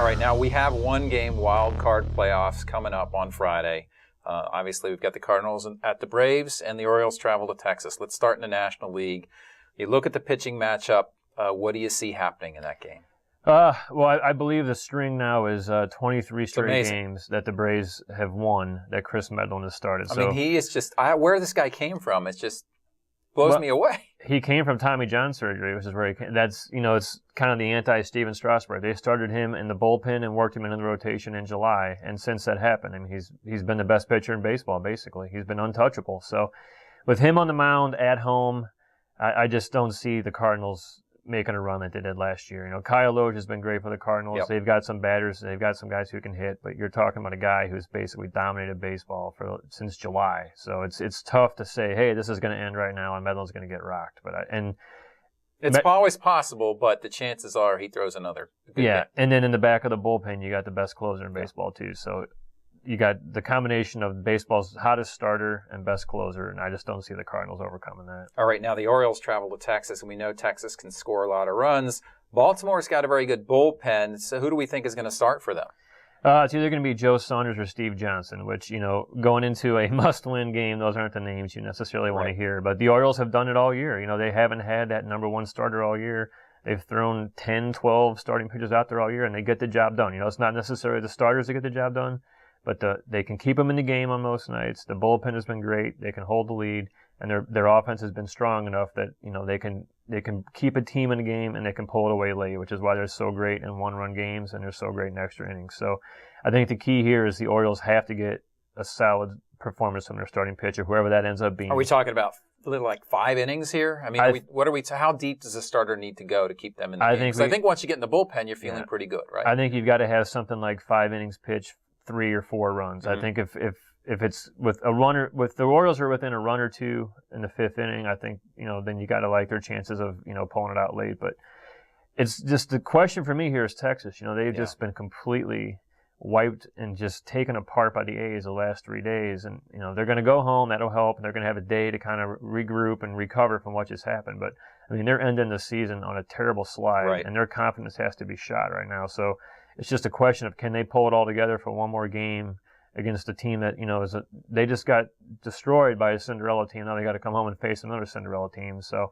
All right, now we have one-game wild card playoffs coming up on Friday. Obviously, we've got the Cardinals at the Braves, and the Orioles travel to Texas. Let's start in the National League. You look at the pitching matchup. What do you see happening in that game? Well, I believe the string now is 23 straight games that the Braves have won that Chris Medlin has started. I mean, he is just where this guy came from. It just blows me away. He came from Tommy John surgery, which is where he came. That's, it's kind of the anti-Steven Strasburg. They started him in the bullpen and worked him into the rotation in July, and since that happened, I mean, he's been the best pitcher in baseball, basically. He's been untouchable. So with him on the mound at home, I just don't see the Cardinals making a run that they did last year. Kyle Loge has been great for the Cardinals. Yep. They've got some batters. They've got some guys who can hit, but you're talking about a guy who's basically dominated baseball since July. So it's tough to say, hey, this is going to end right now and Medlin's going to get rocked. It's always possible, but the chances are he throws another good game. And then in the back of the bullpen, you got the best closer in baseball too. So you got the combination of baseball's hottest starter and best closer, and I just don't see the Cardinals overcoming that. All right, now the Orioles travel to Texas, and we know Texas can score a lot of runs. Baltimore's got a very good bullpen, so who do we think is going to start for them? It's either going to be Joe Saunders or Steve Johnson, which, going into a must-win game, those aren't the names you necessarily want to hear. But the Orioles have done it all year. They haven't had that number one starter all year. They've thrown 10, 12 starting pitchers out there all year, and they get the job done. It's not necessarily the starters that get the job done, but they can keep them in the game on most nights. The bullpen has been great. They can hold the lead, and their offense has been strong enough that they can keep a team in the game and they can pull it away late, which is why they're so great in one-run games and they're so great in extra innings. So I think the key here is the Orioles have to get a solid performance from their starting pitcher, whoever that ends up being. Are we talking about like 5 innings here? I mean, how deep does a starter need to go to keep them in the game? Because I think once you get in the bullpen, you're feeling pretty good, right? I think you've got to have something like 5 innings pitch, 3 or 4 runs. Mm-hmm. I think if it's with the Orioles are within a run or two in the 5th inning, I think, then you got to like their chances of, pulling it out late. But it's just the question for me here is Texas. They've just been completely wiped and just taken apart by the A's the last 3 days. And, they're going to go home. That'll help. And they're going to have a day to kind of regroup and recover from what just happened. But, I mean, they're ending the season on a terrible slide, and their confidence has to be shot right now. So it's just a question of can they pull it all together for one more game against a team that, they just got destroyed by a Cinderella team. Now they got to come home and face another Cinderella team. So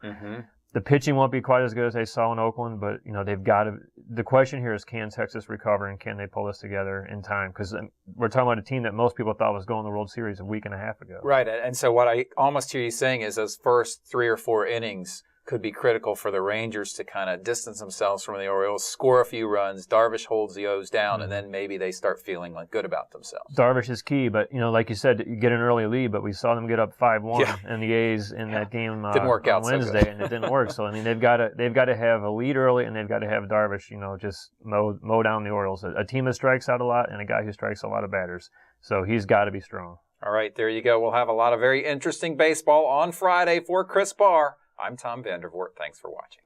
the pitching won't be quite as good as they saw in Oakland, but, they've got to – the question here is can Texas recover and can they pull this together in time? Because we're talking about a team that most people thought was going to the World Series a week and a half ago. Right, and so what I almost hear you saying is those first 3 or 4 innings could be critical for the Rangers to kind of distance themselves from the Orioles, score a few runs. Darvish holds the O's down, and then maybe they start feeling good about themselves. Darvish is key, but, like you said, you get an early lead, but we saw them get up 5-1 in the A's in that game didn't work out on Wednesday, and it didn't work. So, I mean, they've got to have a lead early, and they've got to have Darvish, just mow down the Orioles. A team that strikes out a lot and a guy who strikes a lot of batters. So he's got to be strong. All right, there you go. We'll have a lot of very interesting baseball on Friday for Chris Bahr. I'm Tom Vandervoort. Thanks for watching.